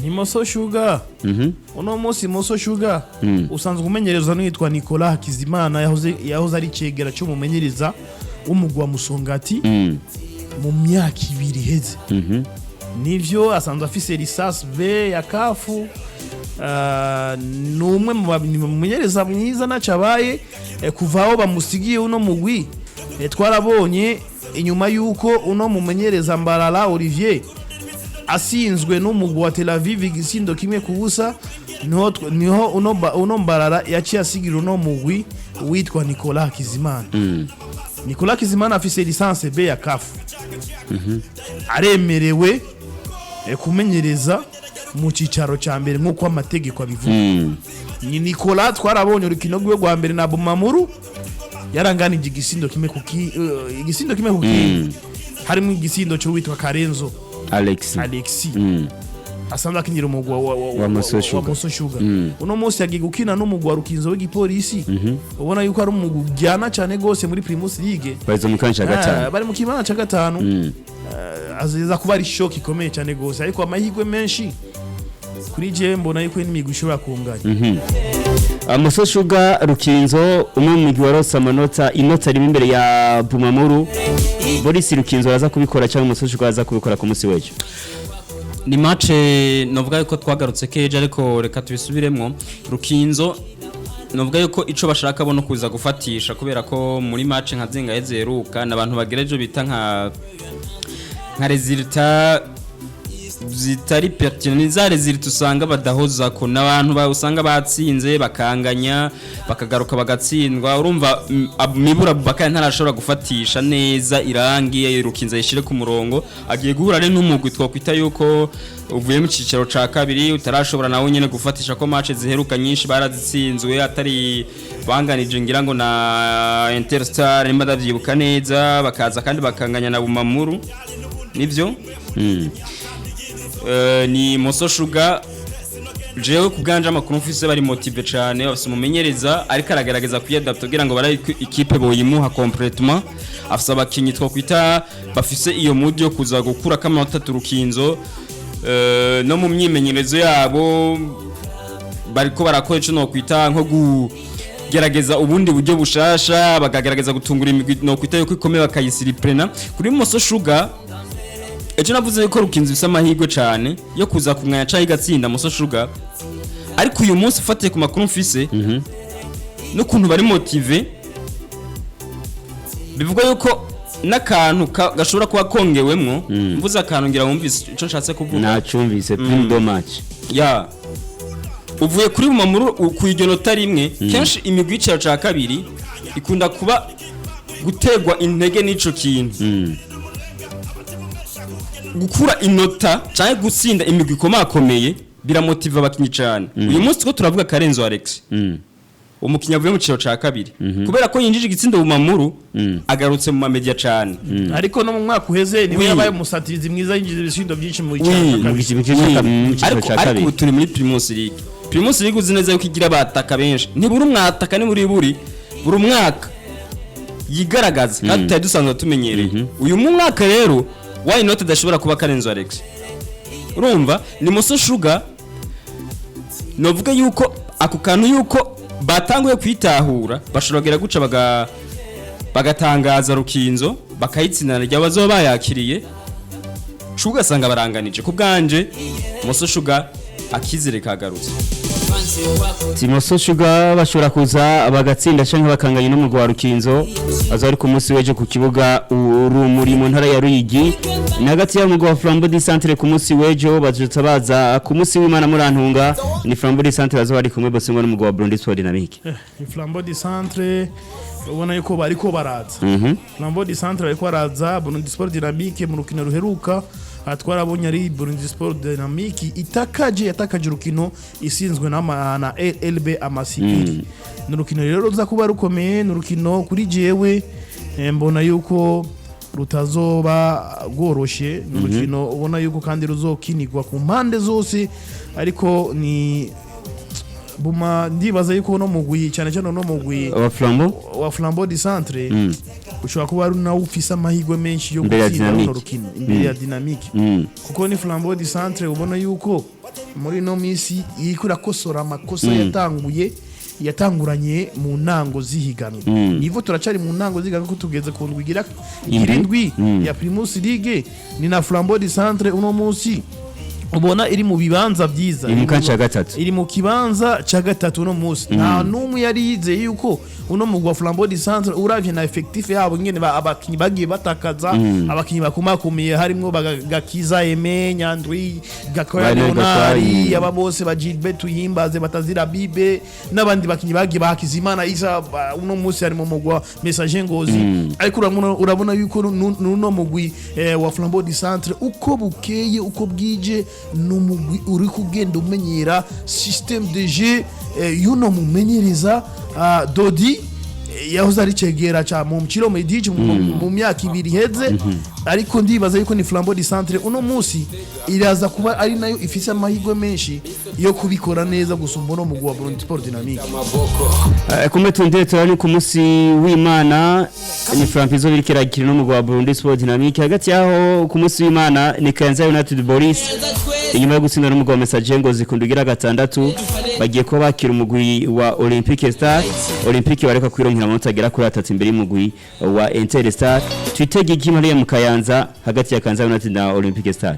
ni Moso Sugar uno munsi Moso Sugar usanzwe umenyereza n'itwa Nicolas Hakizimana yahoze ari cegera cyo mumenyereza umugwi wa Musongati mu myaka 2 heze nivyo asanzwe afise licence B ya CAF numwe mu mumenyereza mwiza nacabaye kuvaho bamusigiye uno mugwi twarabonye inyuma yuko uno mumenyereza Mbarara Olivier asinzwe n'umugwi wa Tel Aviv igisindo kimwe kubusa niho uno Mbarara yaciye asigira uno mugwi witwa Nicolas Hakizimana Nicolas Hakizimana afise licence B ya CAF aremerewe kumenyereza mu cicaro ca mbere nkuko amategeko abivuga ni Nicolas twarabonye urukino rwe rwa mbere na Bumamuru yaranganije igisindo kimwe kuki harimo igisindo cyo witwa Karenzo Alexi asanzwe akinira umugwi Wa Moso Sugar. wa Moso Sugar uno munsi yagiye gukina n'umugwi wa Rukinzo w'igipolisi ubona yuko ari umugwi ujyana cyane gose muri Primus League barizo mu kanya gatanu bari mu kimana cya gatanu aziza kuba ari shock ikomeye cyane gose ariko amahirwe menshi kuri je mbona yuko n'imigwi ishobora kunganya Moso Sugar Rukinzo umwe mu migwi warose amanota inota rimwe imbere ya Bumamuru Boris Rukinzo araza kubikora cyangwa Moso Sugar araza kubikora ku munsi w'ejo ni match novuga yuko twagarutse keje ariko reka tubisubiremo Rukinzo novuga yuko ico bashaka bo no kuza gufatisha kubera ko muri match nka zinga yezeruka nabantu bagereje bita nka resultat zitari pertinent za resultat usanga badahoza ko nabantu usanga batsinze bakanganya bakagaruka bagatsindwa urumva mibura bakaya ntarashobora gufatisha neza irangi Rukinzo yishire ku murongo agiye guhura n'umugwi twakwita yuko uvuye mu cicaro ca kabiri utarashobora nawe nyene gufatisha ko match ziheruka nyinshi barazitsinzwe atari banganije ngira ngo na Interstar nimba davyibuka neza bakaza kandi bakanganya na Bumamuru nivyo ni Moso Sugar jewe kubganja amakuru mfise bari motive cyane bafise umumenyereza ariko aragaragaza kuyadapta kugira ngo barayi ikipe boyimuha complètement afisa abakinyi twakwita bafise iyo mudi yo kuza gukura kama 3 Rukinzo no mu myimenyerezo yabo bariko barakora ico no kwita nko gerageza ubundi buryo bushasha bagagerageza gutungura imigwi no kwita yuko ikomeye bakayisiriprena kuri Moso Sugar ejo navuze yuko Rukinzo bisa amahirwe cyane yo kuza kumwanya ca igatsinda Moso Sugar ariko uyu munsi ufatiye ku makuru mfise no kuntu bari motive bivuga yuko n'akantu gashobora kuba kongewemwo mvuze akantu ngira wumvise ico nshatse kuvuga nacumvise prime do match ya uvuye kuri Bumamuru ku igenota rimwe kenshi imigwi y'icaro ca kabiri ikunda kuba gutegwa intege n'ico kintu gukura inota cyane gutsinda imigwi ikomakomeye biramotiva abakinyi cyane uyu munsi two turavuga Karenzo Alex umukinyi avuye mu cicaro ca kabiri kubera ko yinjije igitsindo Bumamuru agarutse mu mamedia cyane ariko no mu mwaka uheze niwe yabaye umusatirizi mwiza yinjije ibisindo byinshi mu cicaro ca kabiri ariko turi muri Primus League Primus League uzi neza yuko igira bataka benshi ntiburi umwataka ni buri umwaka yigaragaza natwe dusanzwe tumenyereye uyu mwaka rero why not dashobora kuba Karenzo Alex urumva ni Moso Sugar novuga yuko ako kantu yuko batanguye kwitahura bashobora guca bagatangaza Rukinzo bakayitsinana rya bazo bayakiriye Sugar sanga baranganije ku bwanje Moso Sugar akizere kagarutse Moso Sugar bashobora kuza bagatsinda canke bakanganya n'umugwi wa Rukinzo azari ku munsi weje ku kibuga urumuri mu ntara ya Ruyigi nagati ya mugwi wa Flambeau du Centre ku munsi wejo bazutsa baza ku munsi w'Imana murantunga ni Flambeau du Centre bazo bari kumwe bose ngo n'umugwi wa Burundi Sport Dynamique Flambeau du Centre ubona yuko bariko baraza Flambeau du Centre bariko baraza Burundi Sport Dynamique mu rukino ruheruka atwarabonye ari Burundi Sport Dynamique yatakaje urukino isinzwe na LB amasipiri n'urukino rero ruza kuba rukomeye n'urukino kuri jewe mbona yuko rutazoba goroshe n'urukino ubona yuko kandi ruzokinirwa ku mpande zose ariko ni Buma ndibaza yuko no mugwi cyane no mugwi wa Flambeau du Centre ushobora kuba ari nawe ufise amahirwe menshi yo gutsinda no rukino imbere ya Dynamique kuko ni Flambeau du Centre ubona yuko muri no misi yikura kosora amakosa yatanguranye mu ntango zihiganwa nivo turacari mu ntango zihiganwa ko tugeze ku ndwigira irindwi ya Primus League ni na Flambeau du Centre uno munsi ubona iri mu bibanza byiza iri mu kibanza ca gatatu no munsi nta numwe yari yizeye yuko uno mugwa Flambeau du Centre uravye na effectif yabo ngene abakinyi bagiye batakaza abakinyi bakomakomeye harimo Gakiza Eme Nyandwi Gakoya Leonari aba bose ba Gilbert Tuyimbaze Batazira Bibe n'abandi bakinyi bagiye bakizimana Isa uno munsi harimo mugwa Message Ngozi ariko urabona yuko nuno mugwi wa Flambeau du Centre uko bukeye uko bwije n'umugwi uri kugenda umenyera système de jeu yuno mumenyereza Dodi yahoze ari cegera cha mu mciro mediji mu myaka ibiri heze ariko ndibaza yuko ni Flambeau du Centre uno munsi iraza kuba ari nayo ifise amahirwe menshi yo kubikora neza gusumba no mu gwa Burundi Sport Dynamique. Kumbe tundetse ari ku munsi w'Imana ni Frampizo birikira no mu gwa Burundi Sport Dynamique hagati yaho ku munsi w'Imana ni Kayanza United Boris inyuma yo gutsinda no mu gwa Message ngo zikundugira gatandatu bagiye ko bakira umugwi wa Olympique Star Olympique bareka kwironkera amanota agera kuri 3 imbere y'umugwi wa Interstar twitege igimari mu Kayanza hagati ya Kayanza United na Olympique Star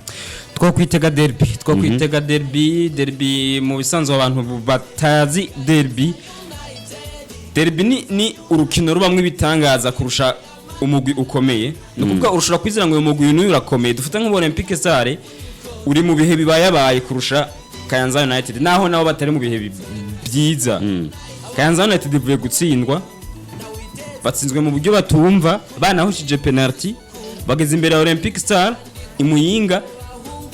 twakwitega derby mu bisanzwe abantu batazi derby ni urukino rubamwe bitangaza kurusha umugwi ukomeye nukuvuga urushora kwizera ngo uyu mugwi n'uyu urakomeye dufite nk'ubu Olympique Star uri mu bihe bibayabaye kurusha Kayanza United naho nabo batari mu bihe byiza Kayanza United ivuye gutsindwa batsinzwe mu buryo batumva banahushije penalty bageze imbere ya Olympique Star imuyinga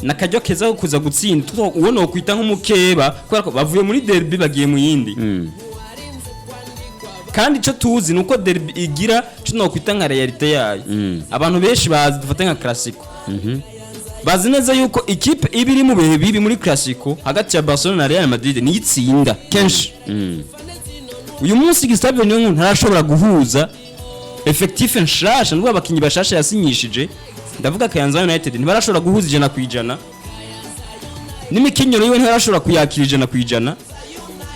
nakajyo keza ko kuza gutsinda uwo no kwita nk'umukeba kubera ko bavuye muri derby bagiye mu yindi kandi cyo tuzi nuko derby igira cyo no kwita nka realite yayo abantu benshi bazi dufata nka classico bazi neza yuko ikipe ibiri mu bihe bibi muri classico hagati ya Barcelona na Real Madrid ni itsinda kenshi uyu munsi Gustave niyo ntarashobora guhuza effectif nshasha n'ubwo abakinyi bashasha yasinyishije ndavuga Kayanza United ntibarashobora guhuza ijana kwijana n'imikinyero yiwe ntibarashobora kuyakira ijana kwijana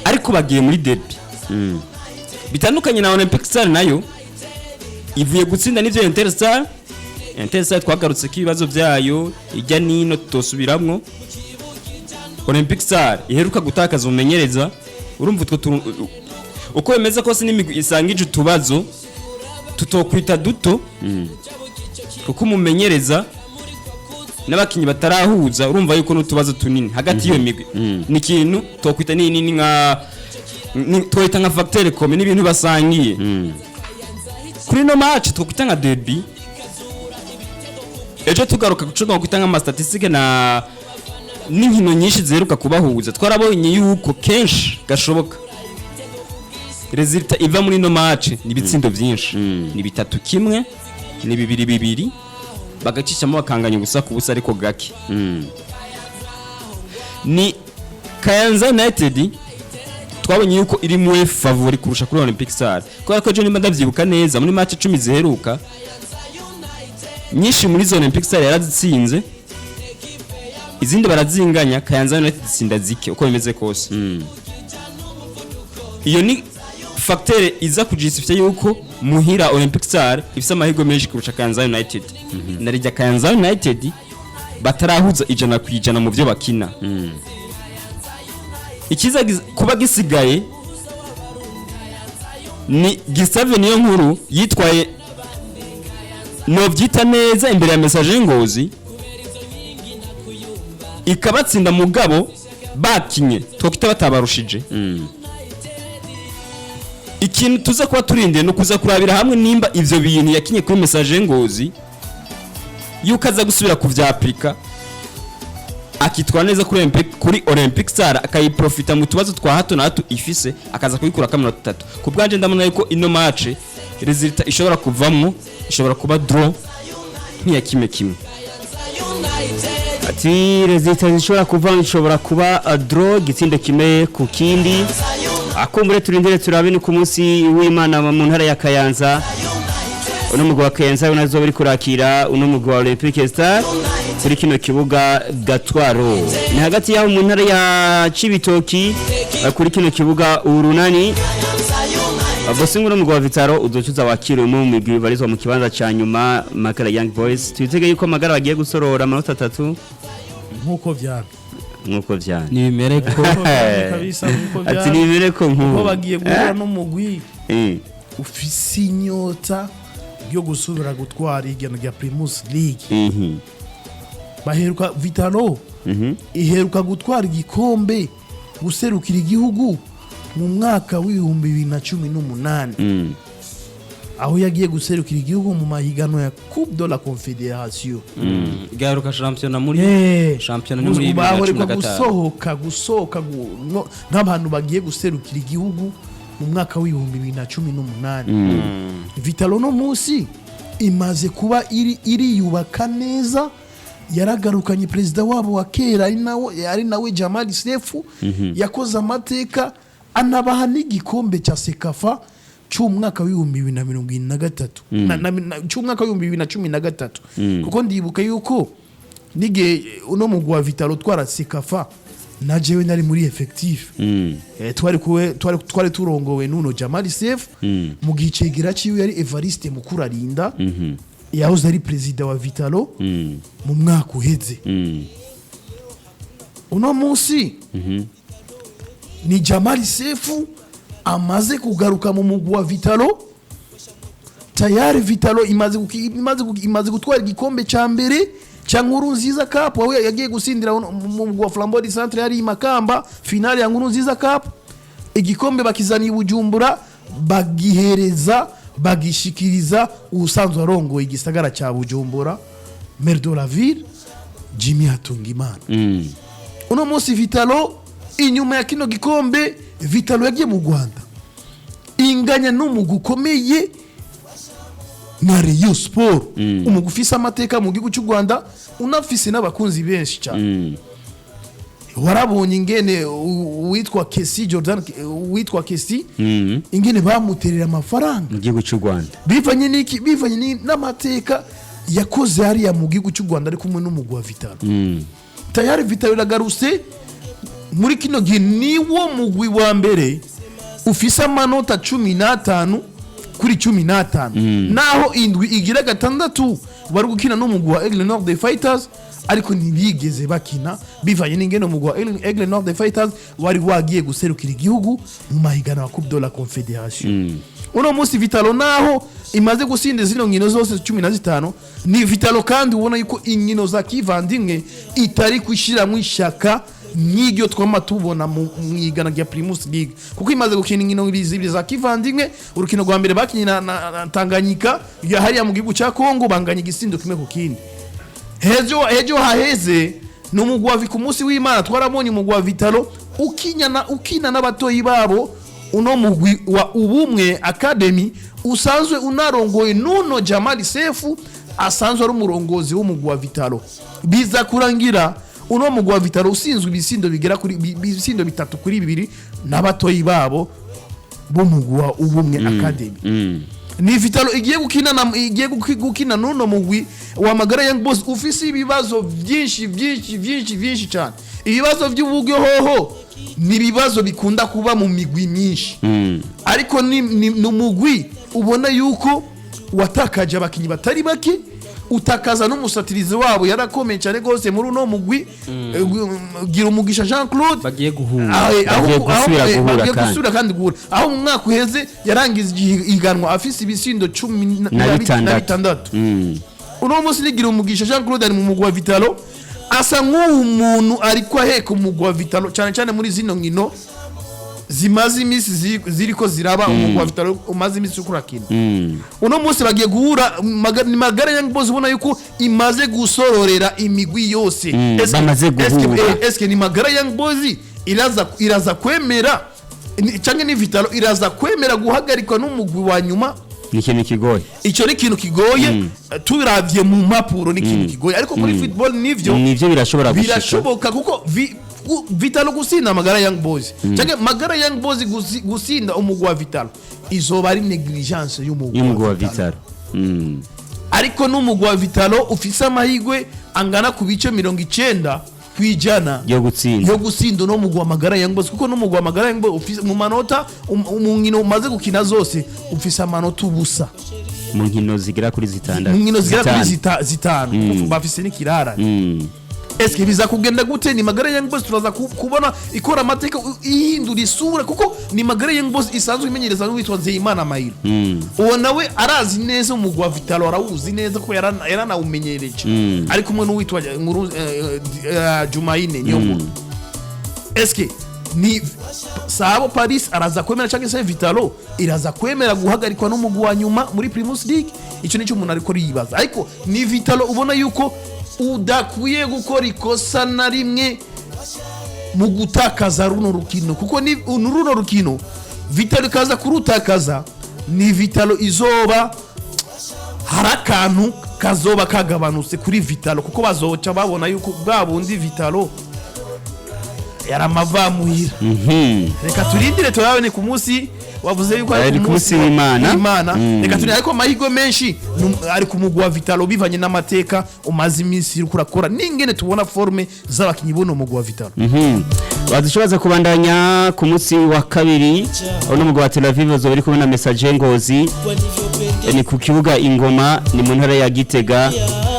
ariko bagiye muri derby bitandukanye na Olympique Star nayo ivuye gutsinda n'ivyo Interstar twagarutse kibazo byayo ijya nino tutosubiramwo Olympique Star iheruka gutakaza umenyereza urumva uko bemeza ko sinimigwi isangije utubazo tutokwita duto kuko umumenyereza n'abakinyi batarahuza urumva yuko n'utubazo tunini hagati iyo migwi ni kintu tokwita nini nka twita nka facteur comme n'ibintu basangiye kuri no match twokwita nka derby ejo tugaruka gucunga kwita nka statistique na n'inkino nyinshi zeruka kubahuza twarabonye yuko kenshi gashoboka resultat iva muri no match ni bitsindo byinshi ni 3-1 ni 2-2 bagacishamo bakanganya ubusa ku busa ariko gake ni Kayanza United twabonye yuko iri mu favori kurusha kuri Olympique Star kubera ko John ndavyibuka neza muri match 10 ziheruka nyinshi muri zo Olympique Star yarazitsinze izindi barazinganya Kayanza United tsinda zike uko bimeze kose iyo ni facteur iza kujisifya yuko muhira Olympic Star ifise amahirwe menshi kurusha Kayanza United narijya Kayanza United batarahuza ijana kwijana mu byo bakina ikiza kuba gisigaye ni Gustave niyo nkuru yitwaye no byita neza imbere ya Message ngozi ikabatsinda mugabo bakinye twokita batabarushije ikintu tuza kuba turindiye no kuza kurabira hamwe nimba ivyo bintu yakinye kuri Message ngozi yukaza gusubira kuvyapika akitwa neza kuri Olympic Star akayiprofita mu tubazo twa hato na hato ifise akaza kubikura kamera 3 kubwanje ndamana yuko ino match resultat ishobora kuvamwo ishobora kuba draw ntiya kimwe ati resultat ishobora kuvamwo ishobora kuba draw gitsinde kimwe ku kindi akumbure turindire turabe ni ku munsi w'Imana mu ntara ya Kayanza uno mugwi wa Kayanza unazo bari kurakira uno mugwi wa Olympique Star kuri kino kibuga Gatwaro ni hagati yaho mu ntara ya Cibitoki kuri kino kibuga Urunani Bosingo n'umugwi wa Vitaro uzocuza wakira mu migwi barizwa mu kibanza ca nyuma Magara Young Boys twitege yuko Magara bagiye gusorora amanota 3 nkuko vyana ni bimereko kabisa nkuko vyana ati ni bimereko nkuko bagiye guhura n'umugwi ufise inyota yo gusubira gutwara igeno rya Primus League baheruka Vitaro iheruka gutwara igikombe guserukira igihugu mu mwaka w'ibihumbi 2018 aho yagiye guserukira igihugu mu mahigano ya Coupe de la Confédération garuka championnat muri championnat muri 2015 gusohoka nk'abantu bagiye guserukira igihugu mu mwaka w'ibihumbi 2018 Vitalo no munsi imaze kuba iriyubaka neza yaragarukanye perezida wabo wa kera ari nawe Jamal Sefu yakoze amateka anabaha n'igikombe cya Sekafa cy'umwaka w'ibihumbi 2023 cy'umwaka w'ibihumbi 2013 kuko ndibuka yuko nige uno mugwi wa Vitalo twara Sekafa na jewe nari muri effectif twari turongowe nuno Jamal Sefu mu gicegera ciwe yari Evariste Mukurarinda yahoze ari perezida wa Vitalo mu mwaka uheze uno munsi ni Jamal Sefu amaze kugaruka mu mugwi wa Vitalo tayari Vitalo imaze gutwara igikombe ca mbere cha Nkurunziza Cup aho yagiye gusindira mu mugwi wa Flambeau du Centre yari Makamba finale ya Nkurunziza Cup igikombe bakizaniye Bujumbura bagihereza bagishikiriza usanzwe arongoye igisagara cya Bujumbura maire de la ville Jimmy Hatungimana uno munsi Vitalo inyuma ya kino gikombe Vitalo yagiye mu Rwanda inganya n'umugwi ukomeye na Rayon Sport umugwi ufise amateka mu gihugu cy'u Rwanda unafise n'abakunzi benshi cyane warabonye ingene witwa Kesi Jordan witwa Kesi ingene bamuterera amafaranga mu gihugu cy'u Rwanda bivanye n'amateka yakoze hariya mu gihugu cy'u Rwanda ari kumwe n'umugwi wa Vitalo tayari Vitalo iragarutse muri kino gihe niwo mugwi wa mbere ufise amanota 15 kuri 15 naho indwi igira gatandatu bari gukina n'umugwi wa Aigle Nord des Fighters ariko ntibigeze bakina bivanye n'ingene umugwi wa Aigle Nord des Fighters wari wagiye guserukira igihugu mu mahigana wa Coupe de la Confédération uno munsi Vitalo naho imaze gusinda zino nkino zose 15 ni Vitalo kandi ubona yuko inkino za kivandimwe itari kwishira mu ishaka n'iryo twama tubona mu igana rya Primus League kuko imaze gukina inkino zibiri za kivandimwe urukino rwa mbere bakinye na Tanganyika ya hariya mu gihugu cya Kongo banganya igisindo kimwe ku kindi hejo haheze n'umugwi wa ku munsi w'Imana twarabonye umugwi wa Vitalo ukina n'abatoyi babo uno mugwi wa Ubumwe Academy usanzwe unarongoye nuno Jamal Sefu asanzwe ari umurongozi w'umugwi wa Vitalo biza kurangira uno mugwi wa Vitalo usinzwe ibisindo bigera kuri ibisindo 3 kuri 2 n'abatoyi babo bo mugwi wa Ubumwe Academy ni Vitalo igiye gukina nuno mugwi wa Magara Young Boys ufise ibibazo byinshi cyane ibibazo by'ubugyo hoho ni bibazo bikunda kuba mu migwi myinshi ariko ni umugwi ubona yuko watakaje abakinyi batari bake utakaza n'umusatirizi wabo yarakomeye cyane gose muri uno mugwi gira umugisha Jean Claude bagiye guhura bagiye gusura kandi guhura aho mu mwaka uheze yarangiza iganwa afise ibisindo 16 uno munsi ligira umugisha Jean Claude ari mu mugwi wa Vitalo asa nk'umuntu ariko aheka umugwi wa Vitalo cyane muri zino nkino zimaze imisi ziriko ziraba umugwi wa Vitalo umaze imisi ukurakina uno munsi bagiye guhura ni Magara Young Boys ubona yuko imaze gusororera imigwi yose eske ni Magara Young Boys iraza kwemera cyangwa ni Vitalo iraza kwemera guhagarikwa n'umugwi wa nyuma ni ikintu kigoye turavye mu mapuro ni ikintu kigoye ariko muri football nivyo birashoboka kuko Vitalo gusinda Magara Young Boys cyangwa Magara Young Boys gusinda umugwi wa Vitalo izoba ari negligence y'umugwi wa Vitalo ariko n'umugwi wa Vitalo ufise amahigwe angana ku bice 90 kwijana yo gusinda no mugwi wa Magara Young Boys kuko n'umugwi wa Magara Young Boys ufise mu manota mu nkino umaze gukina zose ufise amanota ubusa mu nkino zigera kuri zitanu bafise n'ikirara eske biza kugenda gute ni Magara Young Boys turaza kubona ikora amateka ihindura isura kuko ni Magara Young Boys isanzwe imenyereza n'uwitwa Nzeyimana Mahiro uwo nawe arazi neza umugwi wa Vitalo arawuzi neza ko yaranawumenyereje ariko umwe n'uwitwa Jumaine niyo muntu eske ni Sabo Paris araza kwemera cyangwa se Vitalo iraza kwemera guhagarikwa n'umugwi wa nyuma muri Primus League icyo nicyo umuntu ariko yibaza ariko ni Vitalo ubona yuko udakwiye gukora ikosa na rimwe mu gutakaza runo rukino kuko ni runo rukino Vitalo ikaza kurutakaza ni Vitalo izoba hari akantu kazoba kagabanutse kuri Vitalo kuko bazoca babona yuko bwa bundi Vitalo yaramavamuhira. Reka turindire turabone ku munsi wavuze yuko ari ku munsi w'Imana. Reka turindire ariko amahirwe menshi ari ku mugwi wa Vitalo bivanye n'amateka umaze iminsi uri kurakora n'ingene tubona forme z'abakinyi bono mugwi wa Vitalo. Badushoboza kubandanya ku munsi wa kabiri no mugwi wa Tel Aviv bazobiri kubona message ngozi ni ku kibuga Ingoma ni mu ntara ya Gitega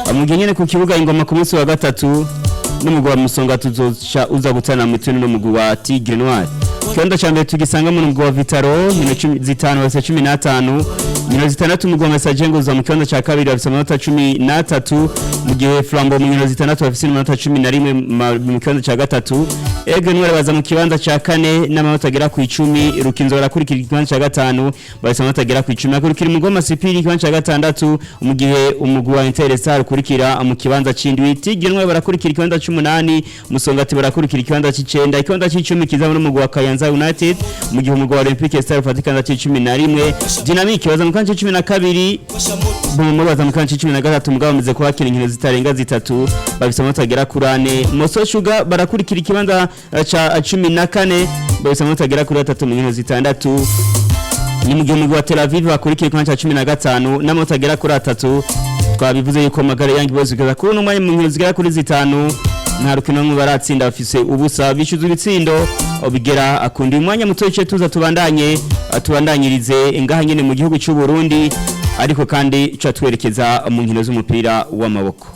amugenyene ku kibuga Ingoma ku munsi wa gatatu n'umugwi wa Musonga tuzoca uza gutana mu tuni n'umugwi wa Tigre Noir. Kyondo cyambere tugisanga mu mugwi wa Vitaro ni 15 vs 15 6 umugwi wa Message ngo za mu kyondo cya kabiri bafite amanota 13 mu gihe Flambo mu 6 bafite amanota 11 mu kyondo cya gatatu. Aigle Noir baza mu kibanza cya kane n'amanota agera ku 10 Rukinzo barakurikira ikibanza cya gatanu bafite amanota agera ku 10 akurikira umugwi wa Masipiri ikibanza cya gatandatu mu gihe umugwi wa Interstar ukurikira mu kibanza c'indwi. Tigre Noir barakurikira ikibanza 8 Musongati barakurikira ikibanza c'9 ikibanza c'10 kizaba n'umugwi wa Kayanza United mu gihe umugwi wa Olympique Star ufatikana c'11 Dynamic baza mu kanje 12 mu baza mu kanje 13 mugabo bameze kubakira inkino zitarenga zitatu bafite amanota agera kuri 4 Moso Sugar barakurikira ikibanza ca 14 bafite amanota agera kuri 3 mu nkino zitandatu ni mu gihe umugwi wa Tel Aviv bakurikira ikibanza ca 15 n'amanota agera kuri 3 twabivuze yuko Magara Young Boys bigeza kuri n'umwanya mu nkino zigera kuri 5 nta rukino rumwe baratsinda bafise ubusa bishyuza ibitsindo bigera akundi umwanya muto yice tuza tubandanyirize ingaha nyene mu gihugu cy'u Burundi ariko kandi cyo twerekeza mu nkino z'umupira w'amaboko.